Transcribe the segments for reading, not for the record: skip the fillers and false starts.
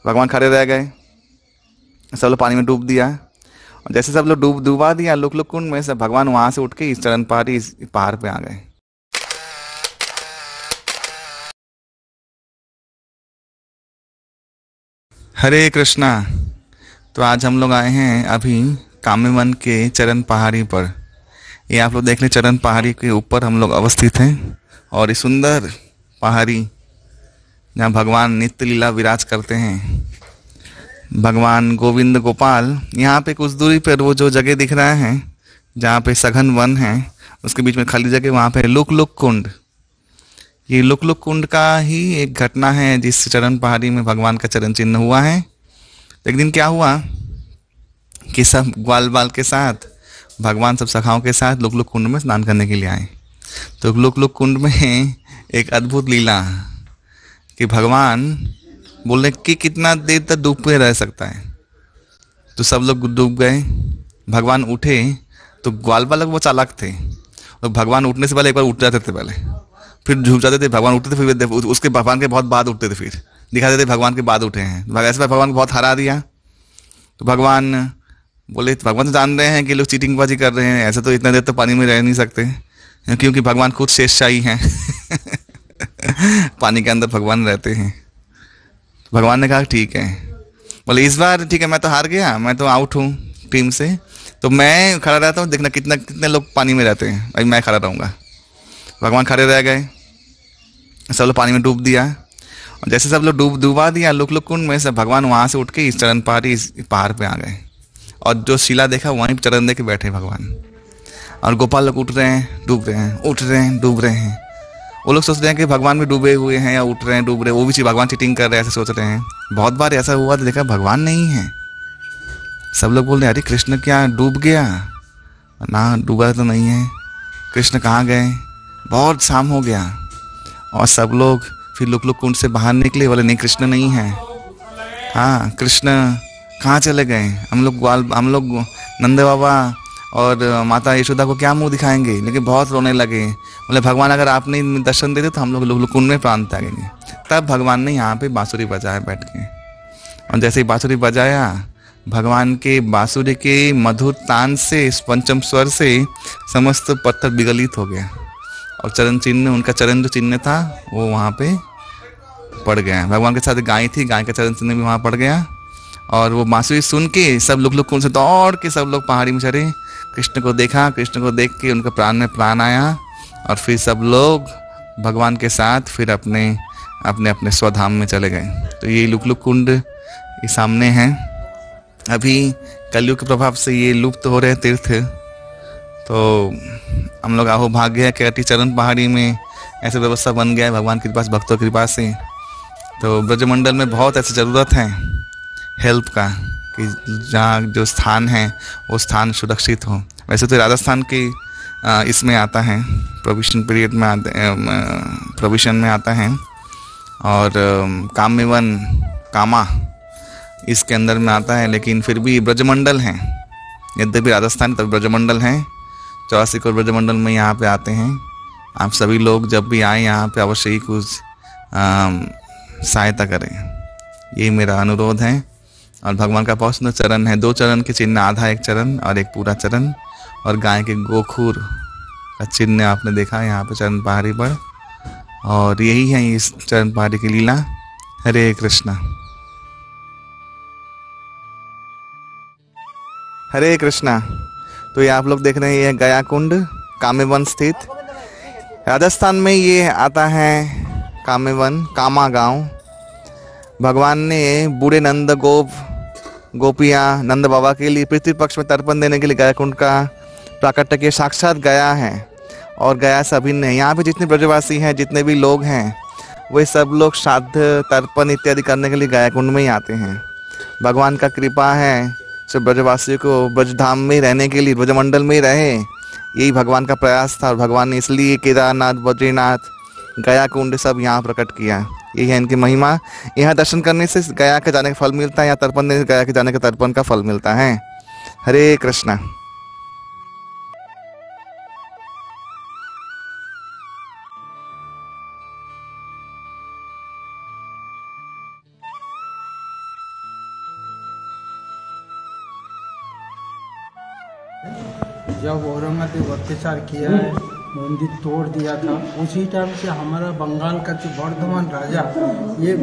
भगवान खड़े रह गए। सब लोग पानी में डूब दिया। और जैसे सब लोग डूबा दिया लुक लुक कुंड में, सब भगवान वहां से उठ के इस चरण पहाड़ी, इस पहाड़ पे आ गए। हरे कृष्णा। तो आज हम लोग आए हैं अभी काम्यवन के चरण पहाड़ी पर। ये आप लोग देख लें, चरण पहाड़ी के ऊपर हम लोग अवस्थित हैं। और इस सुंदर पहाड़ी जहाँ भगवान नित्य लीला विराज करते हैं, भगवान गोविंद गोपाल। यहाँ पे कुछ दूरी पर वो जो जगह दिख रहा है जहाँ पे सघन वन है, उसके बीच में खाली जगह, वहाँ पे लुक लुक कुंड। ये लुक लुक कुंड का ही एक घटना है जिस चरण पहाड़ी में भगवान का चरण चिन्ह हुआ है। तो एक दिन क्या हुआ कि सब ग्वाल बाल के साथ, भगवान सब सखाओं के साथ लुक लुक कुंड में स्नान करने के लिए आए। तो लुक लुक कुंड में एक अद्भुत लीला कि भगवान बोले कि कितना देर तक डूबे रह सकता है। तो सब लोग डूब गए। भगवान उठे तो ग्वाल बालक वो चालाक थे, और भगवान उठने से पहले एक बार उठ जाते थे, पहले फिर झुक जाते थे। भगवान उठते थे, फिर उसके भगवान के बहुत बाद उठते थे, फिर दिखाते थे भगवान के बाद उठे हैं। ऐसे भगवान को बहुत हरा दिया। तो भगवान बोले, भगवान तो जान रहे हैं कि लोग चीटिंगबाजी कर रहे हैं, ऐसे तो इतना देर तो पानी में रह नहीं सकते, क्योंकि भगवान खुद शेषशाही हैं। पानी के अंदर भगवान रहते हैं। तो भगवान ने कहा ठीक है। बोले इस बार ठीक है, मैं तो हार गया, मैं तो आउट हूँ टीम से, तो मैं खड़ा रहता हूँ, देखना कितना कितने लोग पानी में रहते हैं, भाई मैं खड़ा रहूँगा। भगवान खड़े रह गए। सब लोग पानी में डूब दिया। और जैसे सब लोग डूबा दिया लुक लुक कुंड में, सब भगवान वहां से उठ के इस चरण पहाड़ी, इस पहाड़ पे आ गए। और जो शिला देखा वहीं चरण दे के बैठे भगवान। और गोपाल लोग उठ रहे हैं, डूब रहे हैं, उठ रहे हैं, डूब रहे हैं। वो लोग सोच रहे हैं कि भगवान भी डूबे हुए हैं या उठ रहे हैं, डूब रहे हैं, वो भी भगवान चीटिंग कर रहे हैं, ऐसे सोच रहे हैं। बहुत बार ऐसा हुआ तो देखा भगवान नहीं है। सब लोग बोल रहे अरे कृष्ण क्या डूब गया? ना, डूबा तो नहीं है। कृष्ण कहाँ गए? बहुत शाम हो गया। और सब लोग फिर लुक लुक कुंड से बाहर निकले, बोले नहीं कृष्ण नहीं है। हाँ, कृष्ण कहाँ चले गए? हम लोग नंद बाबा और माता यशोदा को क्या मुंह दिखाएंगे? लेकिन बहुत रोने लगे। बोले भगवान अगर आप नहीं दर्शन देते तो हम लोग लुक लुक कुंड में प्राण त्यागेंगे। तब भगवान ने यहाँ पे बांसुरी बजाया बैठ के। और जैसे ही बांसुरी बजाया, भगवान के बांसुरी के मधुर तान से, इस पंचम स्वर से समस्त पत्थर विगलित हो गया। और चरण चिन्ह, उनका चरण जो चिन्ह था वो वहाँ पे पड़ गया। भगवान के साथ गाय थी, गाय का चरण चिन्ह भी वहाँ पड़ गया। और वो बांसुरी सुन के सब लुक लुक कुंड से दौड़ के सब लोग पहाड़ी में चढ़े। कृष्ण को देखा, कृष्ण को देख के उनका प्राण में प्राण आया। और फिर सब लोग भगवान के साथ फिर अपने अपने अपने स्वधाम में चले गए। तो ये लुक लुक कुंड ये सामने है। अभी कलयुग के प्रभाव से ये लुप्त हो रहे तीर्थ। तो हम लोग आहो भाग्य है कि अति चरण पहाड़ी में ऐसे व्यवस्था बन गया है भगवान की कृपा से, भक्तों की कृपा से। तो ब्रजमंडल में बहुत ऐसी ज़रूरत है हेल्प का कि जहाँ जो स्थान है वो स्थान सुरक्षित हो। वैसे तो राजस्थान के इसमें आता है, प्रोविशन पीरियड में प्रोविशन में आता है। और काम्यवन, कामा इसके अंदर में आता है। लेकिन फिर भी ब्रजमंडल है, यद्यपि राजस्थान तब ब्रजमंडल है। 84 करोड़ ब्रजमंडल में यहाँ पे आते हैं। आप सभी लोग जब भी आए यहाँ पे अवश्य ही कुछ सहायता करें, यही मेरा अनुरोध है। और भगवान का बहुत सुंदर चरण है, 2 चरण के चिन्ह, आधा एक चरण और एक पूरा चरण। और गाय के गोखूर का चिन्ह आपने देखा यहाँ पे चरण पहाड़ी पर। और यही है इस चरण पहाड़ी की लीला। हरे कृष्णा। हरे कृष्णा। तो ये आप लोग देख रहे हैं, ये गया कुंड काम्यवन स्थित राजस्थान में ये आता है। काम्यवन, कामा गांव। भगवान ने बूढ़े नंद गोपियाँ नंद बाबा के लिए पृथ्वी पक्ष में तर्पण देने के लिए गया कुंड का प्राकट्य के साक्षात गया है। और गया सभी ने, यहाँ पे जितने ब्रजवासी हैं, जितने भी लोग हैं, वे सब लोग श्राद्ध तर्पण इत्यादि करने के लिए गया कुंड में ही आते हैं। भगवान का कृपा है सब ब्रजवासियों को ब्रजधाम में रहने के लिए, ब्रजमंडल में ही रहे, यही भगवान का प्रयास था। और भगवान ने इसलिए केदारनाथ, बद्रीनाथ, गया कुंड सब यहाँ प्रकट किया। यही है इनकी महिमा। यहाँ दर्शन करने से गया के जाने का फल मिलता है, यहाँ तर्पण देने से गया के जाने का तर्पण का फल मिलता है। हरे कृष्णा। जब औरंगजेब अत्याचार किया है, मंदिर तोड़ दिया था, उसी टाइम से हमारा बंगाल का जो वर्धमान राजा ये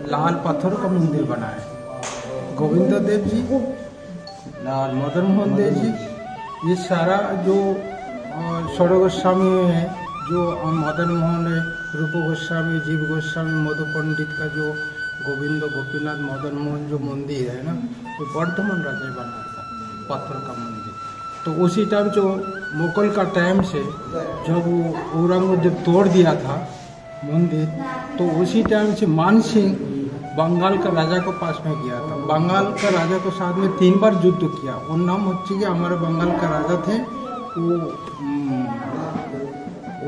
लाल पत्थर का मंदिर बनाया। गोविंद देव जी और मदन मोहन देव जी, ये सारा जो षोड़ गोस्वामी है, जो मदन मोहन है, रूप गोस्वामी, जीव गोस्वामी, मधु पंडित का जो गोविंद गोपीनाथ मदन मोहन जो मंदिर है ना, तो वर्धमान राजा बनाया था पत्थर का मंदिर। तो उसी टाइम जो मुगल का टाइम से जब औरंगजेब तोड़ दिया था मंदिर, तो उसी टाइम से मान सिंह बंगाल का राजा को पास में गया था। बंगाल का राजा को साथ में 3 बार युद्ध किया। वो नाम होती कि हमारे बंगाल का राजा थे, वो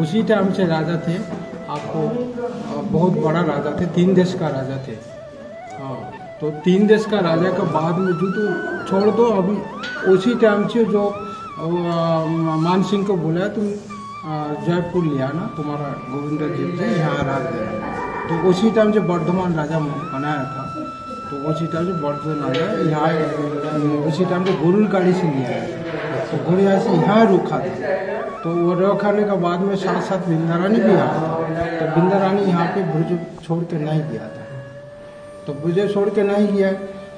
उसी टाइम से राजा थे। आपको बहुत बड़ा राजा थे, 3 देश का राजा थे। हाँ, तो 3 देश का राजा का बाद में युद्ध छोड़ दो। अभी उसी टाइम से जो मान सिंह को बोला तुम जयपुर ले आना, तुम्हारा गोविंद देव जी यहाँ राज देना। तो उसी टाइम से वर्धमान राजा बनाया था। तो उसी टाइम से वर्धमान राजा यहाँ, उसी टाइम से गोरुल गाड़ी से ले आया। तो गोरिया से यहाँ रुका था। तो वो रोकाने के बाद में साथ साथ बिंदा रानी भी आया था। तो बिंदा रानी यहाँ पे ब्रज छोड़ के नहीं गया था। तो ब्रज छोड़ के नहीं गया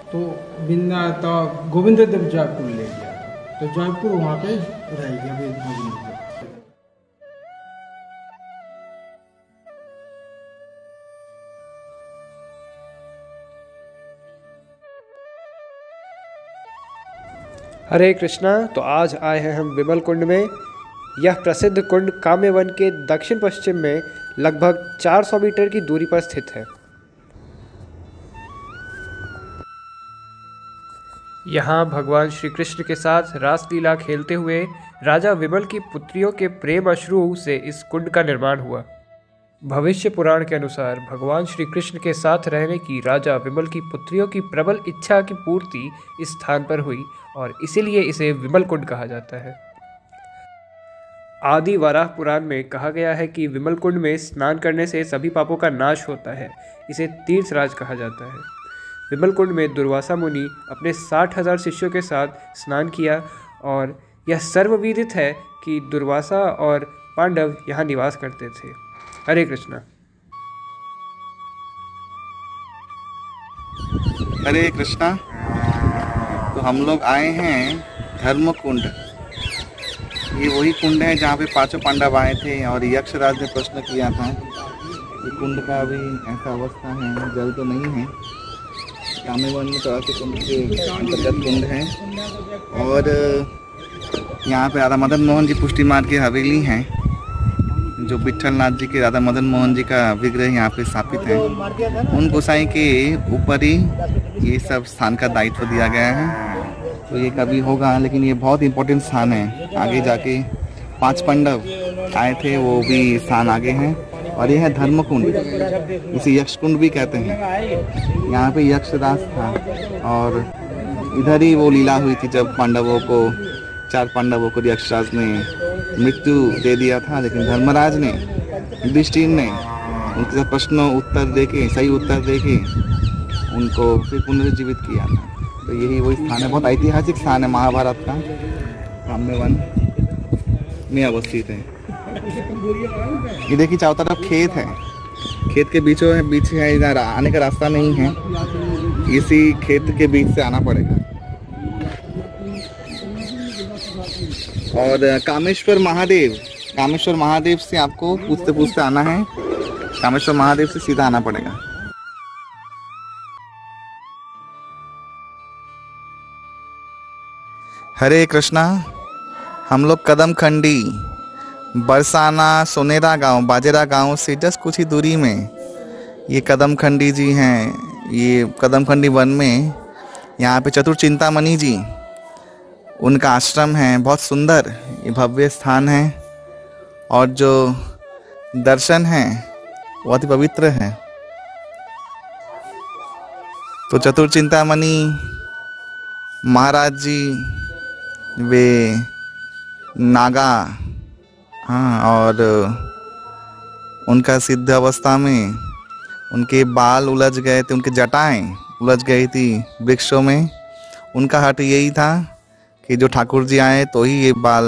तो बिंदा तो गोविंद देव जयपुर ले गया। तो जयपुर वहाँ पे रह गया गोविंद देव। हरे कृष्णा। तो आज आए हैं हम विमल कुंड में। यह प्रसिद्ध कुंड काम्यवन के दक्षिण पश्चिम में लगभग 400 मीटर की दूरी पर स्थित है। यहाँ भगवान श्री कृष्ण के साथ रासलीला खेलते हुए राजा विमल की पुत्रियों के प्रेम अश्रु से इस कुंड का निर्माण हुआ। भविष्य पुराण के अनुसार भगवान श्री कृष्ण के साथ रहने की राजा विमल की पुत्रियों की प्रबल इच्छा की पूर्ति इस स्थान पर हुई और इसीलिए इसे विमल कुंड कहा जाता है। आदि वराह पुराण में कहा गया है कि विमल कुंड में स्नान करने से सभी पापों का नाश होता है। इसे तीर्थराज कहा जाता है। विमल कुंड में दुर्वासा मुनि अपने 60,000 शिष्यों के साथ स्नान किया और यह सर्वविदित है कि दुर्वासा और पांडव यहाँ निवास करते थे। हरे कृष्णा। हरे कृष्णा। तो हम लोग आए हैं धर्म कुंड। ये वही कुंड है जहाँ पे 5 पांडव आए थे और यक्षराज ने प्रश्न किया था। ये कुंड का अभी ऐसा अवस्था है, जल तो नहीं है। काम्यवन में तो ऐसे कुंड के अंतर्गत कुंड है। और यहाँ पे राधा मदन मोहन जी पुष्टि मार्ग की हवेली है, जो विठल नाथ जी के राधा मदन मोहन जी का विग्रह यहाँ पे स्थापित है। उन गोसाई के ऊपर ही ये सब स्थान का दायित्व दिया गया है। तो ये कभी होगा, लेकिन ये बहुत इम्पोर्टेंट स्थान है। आगे जाके 5 पांडव आए थे, वो भी स्थान आगे हैं। और ये है धर्म कुंड, इसे यक्ष कुंड भी कहते हैं। यहाँ पे यक्षराज था और इधर ही वो लीला हुई थी जब पांडवों को 4 पांडवों को यक्षराज ने मृत्यु दे दिया था। लेकिन धर्मराज ने, युधिष्ठिर ने उनके प्रश्नों उत्तर देके, सही उत्तर देके उनको फिर पुनर्जीवित किया था। तो यही वही स्थान है, बहुत ऐतिहासिक स्थान है, महाभारत का काम्यवन में अवस्थित है। ये देखिए चारों तरफ खेत है, खेत के बीचों बीच है, इधर आने का रास्ता नहीं है, इसी खेत के बीच से आना पड़ेगा। और कामेश्वर महादेव से आपको पूछते पूछते आना है। कामेश्वर महादेव से सीधा आना पड़ेगा। हरे कृष्णा। हम लोग कदम खंडी, बरसाना, सोनेरा गांव, बाजेरा गांव से जस्ट कुछ ही दूरी में ये कदम खंडी जी हैं। ये कदम खंडी वन में यहाँ पे चतुर चिंतामणि जी, उनका आश्रम है। बहुत सुंदर ये भव्य स्थान है और जो दर्शन है बहुत ही पवित्र है। तो चतुर चिंतामणि महाराज जी वे नागा, हाँ, और उनका सिद्ध अवस्था में उनके बाल उलझ गए थे, उनके जटाएं उलझ गई थी वृक्षों में। उनका हट यही था कि जो ठाकुर जी आए तो ही ये बाल,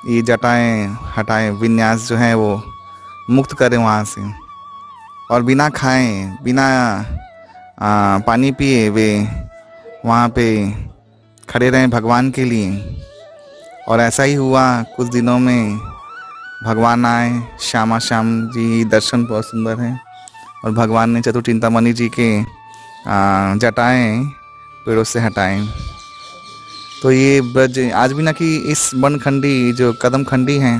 ये जटाएं हटाएं, विन्यास जो है वो मुक्त करें वहाँ से, और बिना खाएं, बिना पानी पिए वे वहाँ पे खड़े रहें भगवान के लिए। और ऐसा ही हुआ, कुछ दिनों में भगवान आए। श्यामा श्याम जी दर्शन बहुत सुंदर हैं, और भगवान ने चतुर्चिंतामणि जी के जटाएं पेड़ों से हटाएं। तो ये ब्रज आज भी ना कि इस बनखंडी जो कदम खंडी हैं,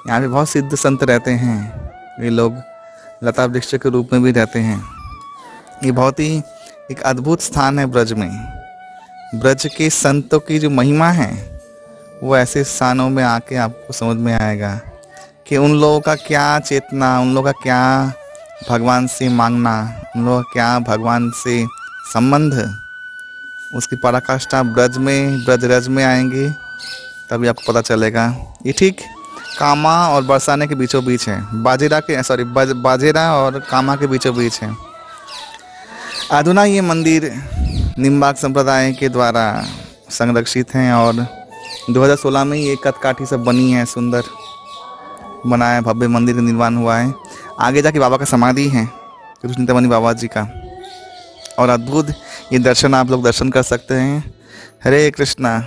यहाँ पे बहुत सिद्ध संत रहते हैं। ये लोग लता वृक्ष के रूप में भी रहते हैं। ये बहुत ही एक अद्भुत स्थान है ब्रज में। ब्रज के संतों की जो महिमा है वो ऐसे स्थानों में आके आपको समझ में आएगा कि उन लोगों का क्या चेतना, उन लोगों का क्या भगवान से मांगना, उन लोगों का क्या भगवान से संबंध, उसकी पराकाष्ठा ब्रज में, ब्रज रज में आएंगे तभी आपको पता चलेगा। ये ठीक कामा और बरसाने के बीचों बीच है, बाजेरा और कामा के बीचों बीच है। अधुना ये मंदिर निम्बार्क संप्रदाय के द्वारा संरक्षित हैं, और 2016 में ये कथकाठी सब बनी है, सुंदर बनाया है, भव्य मंदिर का निर्माण हुआ है। आगे जाके बाबा का समाधि है, चतुर्चिंतामणि बाबा जी का, और अद्भुत ये दर्शन आप लोग दर्शन कर सकते हैं। हरे कृष्णा।